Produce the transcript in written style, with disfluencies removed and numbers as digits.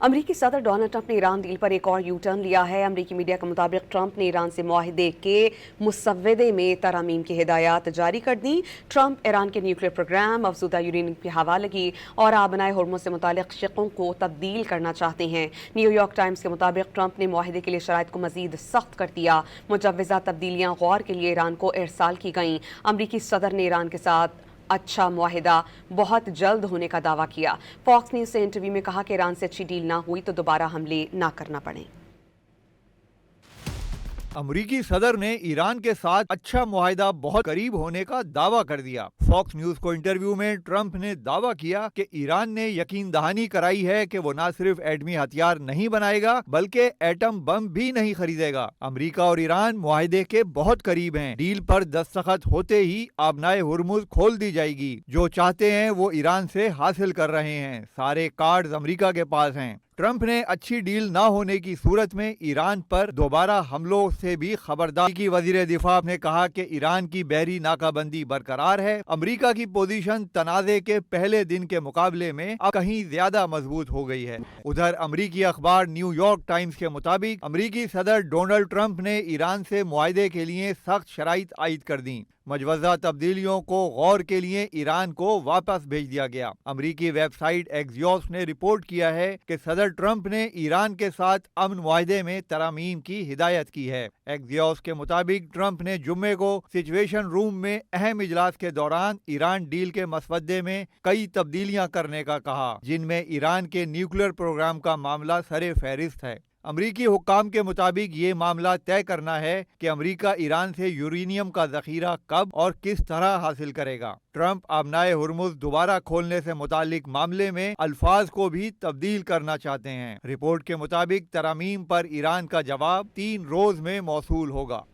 अमरीकी सदर Donald Trump ने ईरान डील पर एक और यू टर्न लिया है। अमरीकी मीडिया के मुताबिक ट्रंप ने ईरान से मुआहदे के मुसव्वदे में तरमीम की हिदायत जारी कर दी। ट्रंप ईरान के न्यूक्लियर प्रोग्राम, अफजुदा यूरेनियम की हवालगी और आबनाए हुर्मुज़ से मुतालिक शिकों को तब्दील करना चाहते हैं। न्यूयॉर्क टाइम्स के मुताबिक ट्रंप ने मुआहदे के लिए शराइत को मजीद सख्त कर दिया। मुजव्वज़ा तब्दीलियाँ गौर के लिए ईरान को इरसाल की गईं। अमरीकी सदर ने ईरान के साथ अच्छा मुआहिदा बहुत जल्द होने का दावा किया। फॉक्स न्यूज़ से इंटरव्यू में कहा कि ईरान से अच्छी डील ना हुई तो दोबारा हमले ना करना पड़े। अमरीकी सदर ने ईरान के साथ अच्छा मुआहिदा बहुत करीब होने का दावा कर दिया। फॉक्स न्यूज को इंटरव्यू में ट्रंप ने दावा किया कि ईरान ने यकीन दहानी कराई है कि वो न सिर्फ एटमी हथियार नहीं बनाएगा बल्कि एटम बम भी नहीं खरीदेगा। अमरीका और ईरान मुआहिदे के बहुत करीब हैं। डील पर दस्तखत होते ही आबनाए हुर्मुज खोल दी जाएगी। जो चाहते हैं वो ईरान से हासिल कर रहे हैं। सारे कार्ड्स अमरीका के पास हैं। ट्रंप ने अच्छी डील ना होने की सूरत में ईरान पर दोबारा हमलों से भी खबरदार की। वजीर दिफा ने कहा कि ईरान की बहरी नाकाबंदी बरकरार है। अमरीका की पोजीशन तनाज़े के पहले दिन के मुकाबले में अब कहीं ज्यादा मजबूत हो गई है। उधर अमरीकी अखबार न्यूयॉर्क टाइम्स के मुताबिक अमरीकी सदर डोनाल्ड ट्रंप ने ईरान से मुआहदे के लिए सख्त शराइत आयद कर दी। मजवज़ा तब्दीलियों को गौर के लिए ईरान को वापस भेज दिया गया। अमरीकी वेबसाइट एक्सियोस ने रिपोर्ट किया है कि सदर ट्रंप ने ईरान के साथ अमन मुआहदे में तरमीम की हिदायत की है। एक्सियोस के मुताबिक ट्रंप ने जुम्मे को सिचुएशन रूम में अहम इजलास के दौरान ईरान डील के मसवदे में कई तब्दीलियां करने का कहा, जिनमें ईरान के न्यूक्लियर प्रोग्राम का मामला सरे फहरिस्त है। अमरीकी हुक्काम के मुताबिक ये मामला तय करना है कि अमरीका ईरान से यूरेनियम का जखीरा कब और किस तरह हासिल करेगा। ट्रंप आबनाए हुर्मुज दोबारा खोलने से मुतालिक मामले में अल्फाज को भी तब्दील करना चाहते हैं। रिपोर्ट के मुताबिक तरमीम पर ईरान का जवाब 3 रोज में मौसूल होगा।